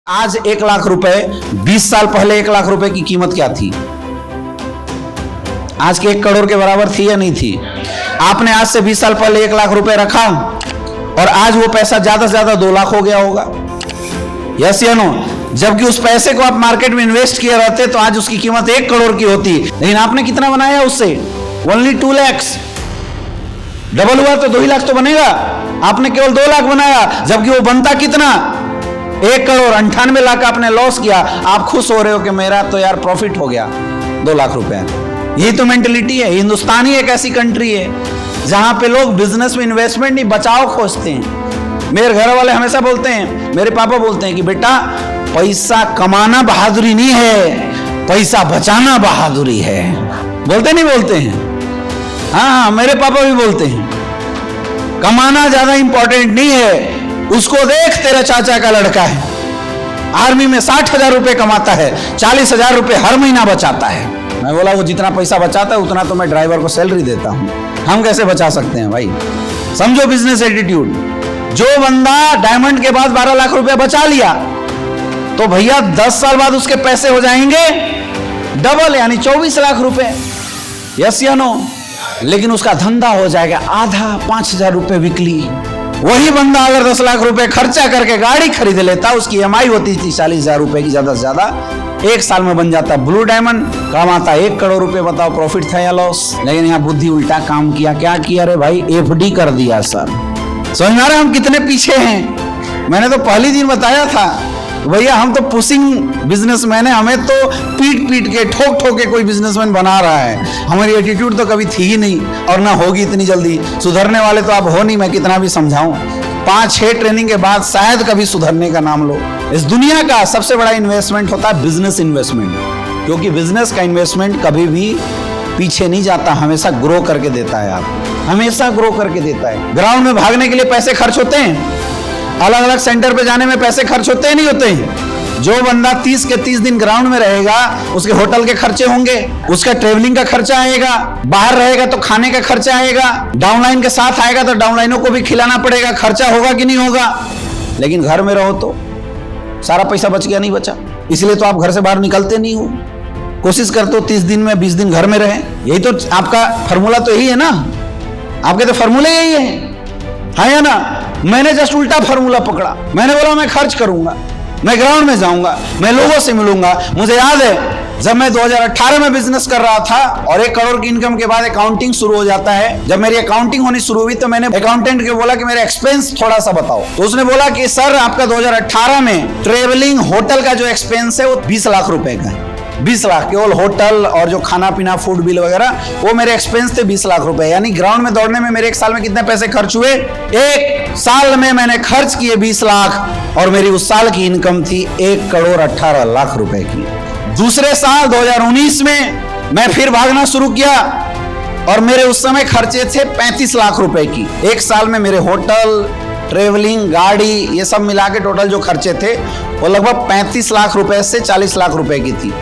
आज 1,00,000 रुपए 20 साल पहले 1,00,000 रुपए की कीमत क्या थी? आज के 1 करोड़ के बराबर थी या नहीं थी? आपने आज से 20 साल पहले 1,00,000 रुपए रखा और आज वो पैसा ज्यादा से ज्यादा 2 लाख हो गया होगा। यस या नो? जबकि उस पैसे को आप मार्केट में इन्वेस्ट किए रहते तो आज उसकी कीमत 1 करोड़ की होती, लेकिन आपने कितना बनाया उससे? ओनली 2 लाख। डबल हुआ तो 2 लाख तो बनेगा, आपने केवल 2 लाख बनाया, जबकि वो बनता कितना? 1 करोड़ 98 लाख आपने लॉस किया। आप खुश हो रहे हो कि मेरा तो यार प्रॉफिट हो गया 2 लाख रुपए। यही तो मेंटेलिटी है। हिंदुस्तान ही एक ऐसी कंट्री है जहां पे लोग बिजनेस में इन्वेस्टमेंट नहीं, बचाव खोजते हैं। मेरे घर वाले हमेशा बोलते हैं, मेरे पापा बोलते हैं कि बेटा पैसा कमाना बहादुरी नहीं है, पैसा बचाना बहादुरी है। बोलते नहीं बोलते हैं? हाँ, मेरे पापा भी बोलते हैं कमाना ज्यादा इंपॉर्टेंट नहीं है। उसको देख, तेरा चाचा का लड़का है, आर्मी में 60,000 रुपए कमाता है, 40,000 रुपए हर महीना बचाता है। मैं बोला वो जितना पैसा बचाता है उतना तो मैं ड्राइवर को सैलरी देता हूं, हम कैसे बचा सकते हैं भाई? समझो बिजनेस एटीट्यूड। जो बंदा डायमंड के बाद 12 लाख रुपए बचा लिया तो भैया 10 साल बाद उसके पैसे हो जाएंगे डबल, यानी 24 लाख रुपए। यस या नो? लेकिन उसका धंधा हो जाएगा आधा, 5,000 रुपए वीकली। वही बंदा अगर 10 लाख रुपए खर्चा करके गाड़ी खरीद लेता, उसकी EMI होती थी 40,000 रुपए की ज्यादा से ज्यादा, 1 साल में बन जाता ब्लू डायमंड, कमाता 1 करोड़ रुपए। बताओ प्रॉफिट था या लॉस? लेकिन यहाँ बुद्धि उल्टा काम किया। क्या किया रे भाई? FD कर दिया सर। समझ में आ रहा है हम कितने पीछे हैं? मैंने तो पहली दिन बताया था भैया, हम तो पुशिंग बिजनेसमैन है, हमें तो पीट पीट के ठोक ठोक के कोई बिजनेसमैन बना रहा है। हमारी एटीट्यूड तो कभी थी ही नहीं और ना होगी इतनी जल्दी। सुधरने वाले तो आप हो नहीं, मैं कितना भी समझाऊं। 5-6 ट्रेनिंग के बाद शायद कभी सुधरने का नाम लो। इस दुनिया का सबसे बड़ा इन्वेस्टमेंट होता है बिजनेस इन्वेस्टमेंट, क्योंकि बिजनेस का इन्वेस्टमेंट कभी भी पीछे नहीं जाता, हमेशा ग्रो करके देता है। आप हमेशा ग्रो करके देता है। ग्राउंड में भागने के लिए पैसे खर्च होते हैं, अलग अलग सेंटर पे जाने में पैसे खर्च होते हैं नहीं होते हैं? जो बंदा 30 के 30 दिन ग्राउंड में रहेगा उसके होटल के खर्चे होंगे, उसका ट्रेवलिंग का खर्चा आएगा, बाहर रहेगा तो खाने का खर्चा आएगा, डाउनलाइन के साथ आएगा तो डाउनलाइनों को भी खिलाना पड़ेगा, खर्चा होगा कि नहीं होगा? लेकिन घर में रहो तो सारा पैसा बच गया, नहीं बचा। इसलिए तो आप घर से बाहर निकलते नहीं हो, कोशिश करते हो 30 दिन में 20 दिन घर में रहे। यही तो आपका फॉर्मूला तो यही है ना, आपके तो फॉर्मूले यही है या ना? मैंने जस्ट उल्टा फार्मूला पकड़ा। मैंने बोला मैं खर्च करूंगा, मैं ग्राउंड में जाऊंगा, मैं लोगों से मिलूंगा। मुझे याद है जब मैं 2018 में बिजनेस कर रहा था और 1 करोड़ की इनकम के बाद अकाउंटिंग शुरू हो जाता है। जब मेरी अकाउंटिंग होनी शुरू हुई तो मैंने अकाउंटेंट को बोला कि मेरे एक्सपेंस थोड़ा सा बताओ। तो उसने बोला कि सर आपका 2018 में ट्रेवलिंग होटल का जो एक्सपेंस है वो 20 लाख रुपए का है। 20 लाख केवल होटल और जो खाना पीना फूड बिल वगैरह, वो मेरे एक्सपेंस थे 20 लाख रुपए। यानी ग्राउंड में दौड़ने में मेरे 1 साल में कितने पैसे खर्च हुए? 1 साल में मैंने खर्च किए 20 लाख और मेरी उस साल की इनकम थी 1 करोड़ 18 लाख रुपए की। दूसरे साल 2019 में मैं फिर भागना शुरू किया और मेरे उस समय खर्चे थे 35 लाख रुपए की। 1 साल में मेरे होटल, ट्रेवलिंग, गाड़ी, ये सब मिला के टोटल जो खर्चे थे वो लगभग 35 लाख रुपए से 40 लाख रुपए की थी।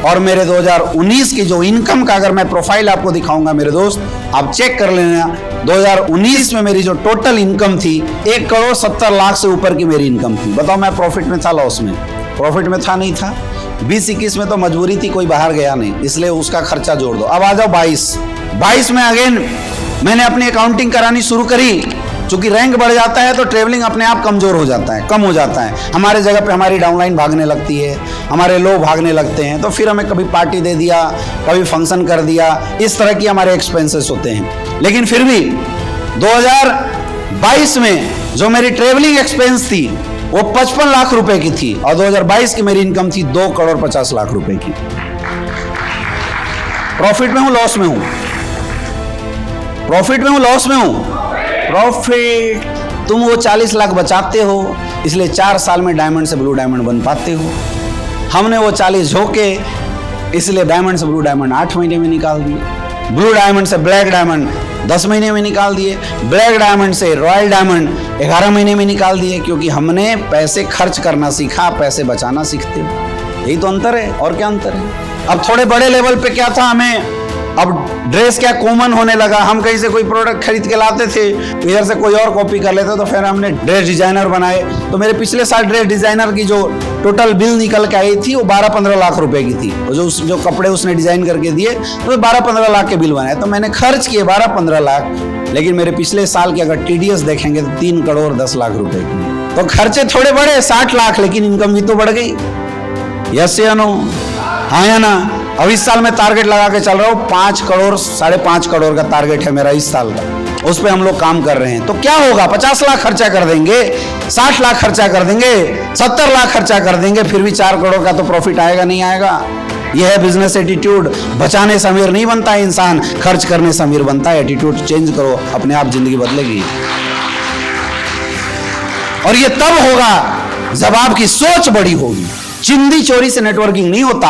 और मेरे 2019 की जो इनकम का अगर मैं प्रोफाइल आपको दिखाऊंगा मेरे दोस्त, आप चेक कर लेना। 2019 में मेरी जो टोटल इनकम थी 1 करोड़ 70 लाख से ऊपर की मेरी इनकम थी। बताओ मैं प्रॉफिट में था, लॉस में? प्रॉफिट में था, नहीं था। 20-21 में तो मजबूरी थी, कोई बाहर गया नहीं, इसलिए उसका खर्चा जोड़ दो। अब आ जाओ 22 में अगेन मैंने अपनी अकाउंटिंग करानी शुरू करी। चूंकि रैंक बढ़ जाता है तो ट्रेवलिंग अपने आप कमजोर हो जाता है, कम हो जाता है। हमारे जगह पे हमारी डाउनलाइन भागने लगती है, हमारे लोग भागने लगते हैं, तो फिर हमें कभी पार्टी दे दिया, कभी फंक्शन कर दिया, इस तरह की हमारे एक्सपेंसेस होते हैं। लेकिन फिर भी 2022 में जो मेरी ट्रेवलिंग एक्सपेंस थी वो 55 लाख रुपए की थी और 2022 की मेरी इनकम थी 2 करोड़ 50 लाख रुपए की। प्रॉफिट में हूं, लॉस में हूं? प्रॉफिट में हूं, लॉस में हूं? प्रॉफिट। तुम वो 40 लाख बचाते हो, इसलिए 4 साल में डायमंड से ब्लू डायमंड बन पाते हो। हमने वो 40 झोंके, इसलिए डायमंड से ब्लू डायमंड 8 महीने में निकाल दिए, ब्लू डायमंड से ब्लैक डायमंड 10 महीने में निकाल दिए, ब्लैक डायमंड से रॉयल डायमंड 11 महीने में निकाल दिए, क्योंकि हमने पैसे खर्च करना सीखा, पैसे बचाना सीखते हो। यही तो अंतर है, और क्या अंतर है? अब थोड़े बड़े लेवल पे क्या था, हमें अब ड्रेस क्या कॉमन होने लगा। हम कहीं से कोई प्रोडक्ट खरीद के लाते थे, इधर से कोई और कॉपी कर लेते, तो फिर हमने ड्रेस डिजाइनर बनाए। तो मेरे पिछले साल ड्रेस डिजाइनर की जो टोटल बिल निकल के आई थी वो 12-15 लाख रुपए की थी। जो कपड़े उसने डिजाइन करके दिए तो 12-15 लाख के बिल बनाए। तो मैंने खर्च किए 12-15 लाख, लेकिन मेरे पिछले साल के अगर टीडीएस देखेंगे तो 3 करोड़ 10 लाख रुपए की। तो खर्चे थोड़े बढ़े 60 लाख, लेकिन इनकम भी तो बढ़ गई। यस या नो? हाँ या ना? अब इस साल मैं टारगेट लगा के चल रहा हूँ 5 करोड़ 5.5 करोड़ का टारगेट है मेरा इस साल का। उस पे हम लोग काम कर रहे हैं। तो क्या होगा, 50 लाख खर्चा कर देंगे, 60 लाख खर्चा कर देंगे, 70 लाख खर्चा कर देंगे, फिर भी 4 करोड़ का तो प्रॉफिट आएगा नहीं आएगा? यह है बिजनेस एटीट्यूड। बचाने से अमीर नहीं बनता इंसान, खर्च करने से अमीर बनता है। एटीट्यूड चेंज करो, अपने आप जिंदगी बदलेगी। और ये तब होगा जब आपकी सोच बड़ी होगी। चिंदी चोरी से नेटवर्किंग नहीं होता।